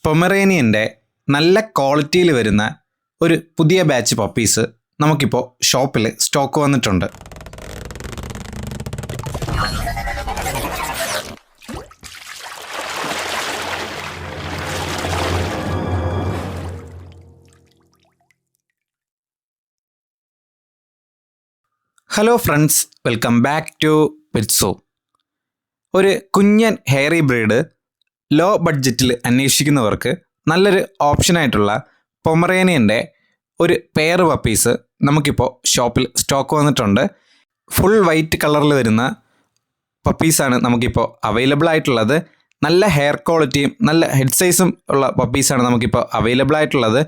പൊമറേനിയൻ്റെ നല്ല ക്വാളിറ്റിയിൽ വരുന്ന ഒരു പുതിയ ബാച്ച് പപ്പീസ് നമുക്കിപ്പോൾ ഷോപ്പിൽ സ്റ്റോക്ക് വന്നിട്ടുണ്ട്. Hello friends, welcome back to പെറ്റ്സോ. ഒരു കുഞ്ഞൻ ഹെയറി ബ്രീഡ് ലോ ബഡ്ജറ്റിൽ അന്വേഷിക്കുന്നവർക്ക് നല്ലൊരു ഓപ്ഷനായിട്ടുള്ള പൊമറേനിയൻ്റെ ഒരു പെയർ പപ്പീസ് നമുക്കിപ്പോൾ ഷോപ്പിൽ സ്റ്റോക്ക് വന്നിട്ടുണ്ട്. ഫുൾ വൈറ്റ് കളറിൽ വരുന്ന പപ്പീസാണ് നമുക്കിപ്പോൾ അവൈലബിൾ ആയിട്ടുള്ളത്. നല്ല ഹെയർ ക്വാളിറ്റിയും നല്ല ഹെഡ് സൈസും ഉള്ള പപ്പീസാണ് നമുക്കിപ്പോൾ അവൈലബിൾ ആയിട്ടുള്ളത്.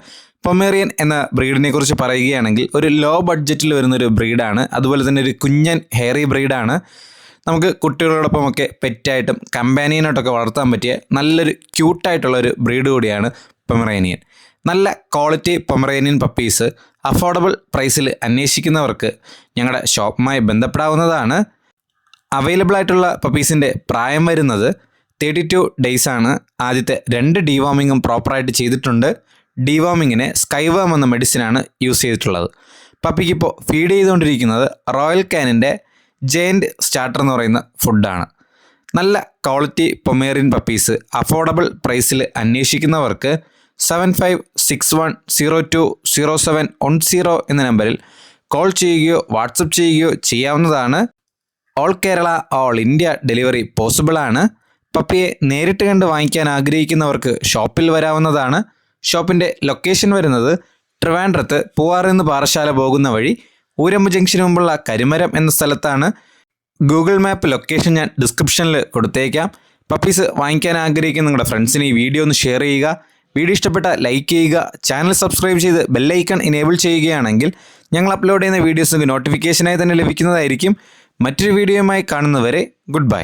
പൊമേറിയൻ എന്ന ബ്രീഡിനെ കുറിച്ച് പറയുകയാണെങ്കിൽ ഒരു ലോ ബഡ്ജറ്റിൽ വരുന്നൊരു ബ്രീഡാണ്. അതുപോലെ തന്നെ ഒരു കുഞ്ഞൻ ഹെയറി ബ്രീഡാണ്. നമുക്ക് കുട്ടികളോടൊപ്പമൊക്കെ പെറ്റായിട്ടും കമ്പാനിയനായിട്ടൊക്കെ വളർത്താൻ പറ്റിയ നല്ലൊരു ക്യൂട്ടായിട്ടുള്ളൊരു ബ്രീഡ് കൂടിയാണ് പൊമറേനിയൻ. നല്ല ക്വാളിറ്റി പൊമറേനിയൻ പപ്പീസ് അഫോർഡബിൾ പ്രൈസിൽ അന്വേഷിക്കുന്നവർക്ക് ഞങ്ങളുടെ ഷോപ്പുമായി ബന്ധപ്പെടാവുന്നതാണ്. അവൈലബിൾ ആയിട്ടുള്ള പപ്പീസിൻ്റെ പ്രായം വരുന്നത് 32 ഡേയ്സ് ആണ്. ആദ്യത്തെ 2 ഡീവാമിങ്ങും പ്രോപ്പറായിട്ട് ചെയ്തിട്ടുണ്ട്. ഡീവാമിങ്ങിന് സ്കൈവേം എന്ന മെഡിസിനാണ് യൂസ് ചെയ്തിട്ടുള്ളത്. പപ്പിക്കിപ്പോൾ ഫീഡ് ചെയ്തുകൊണ്ടിരിക്കുന്നത് റോയൽ കാനിൻ്റെ ജയൻറ്റ് സ്റ്റാർട്ടർ എന്ന് പറയുന്ന ഫുഡാണ്. നല്ല ക്വാളിറ്റി പൊമേറിയൻ പപ്പീസ് അഫോർഡബിൾ പ്രൈസിൽ അന്വേഷിക്കുന്നവർക്ക് 7561020710 എന്ന നമ്പറിൽ കോൾ ചെയ്യുകയോ വാട്സപ്പ് ചെയ്യുകയോ ചെയ്യാവുന്നതാണ്. All Kerala all India delivery പോസിബിളാണ്. പപ്പിയെ നേരിട്ട് കണ്ട് വാങ്ങിക്കാൻ ആഗ്രഹിക്കുന്നവർക്ക് ഷോപ്പിൽ വരാവുന്നതാണ്. ഷോപ്പിൻ്റെ ലൊക്കേഷൻ വരുന്നത് ട്രിവാൻഡ്രത്ത് പൂവാറിന്ന് പാറശാല പോകുന്ന വഴി ഊരമ്പ് ജംഗ്ഷന് മുമ്പുള്ള കരിമരം എന്ന സ്ഥലത്താണ്. ഗൂഗിൾ മാപ്പ് ലൊക്കേഷൻ ഞാൻ ഡിസ്ക്രിപ്ഷനിൽ കൊടുത്തേക്കാം. പപ്പീസ് വാങ്ങിക്കാൻ ആഗ്രഹിക്കുന്ന നിങ്ങളുടെ ഫ്രണ്ട്സിന് ഈ വീഡിയോ ഒന്ന് ഷെയർ ചെയ്യുക. വീഡിയോ ഇഷ്ടപ്പെട്ട ലൈക്ക് ചെയ്യുക. ചാനൽ സബ്സ്ക്രൈബ് ചെയ്ത് ബെല്ലൈക്കൺ എനേബിൾ ചെയ്യുകയാണെങ്കിൽ ഞങ്ങൾ അപ്ലോഡ് ചെയ്യുന്ന വീഡിയോസ് നോട്ടിഫിക്കേഷനായി തന്നെ ലഭിക്കുന്നതായിരിക്കും. മറ്റൊരു വീഡിയോയുമായി കാണുന്നവരെ ഗുഡ് ബൈ.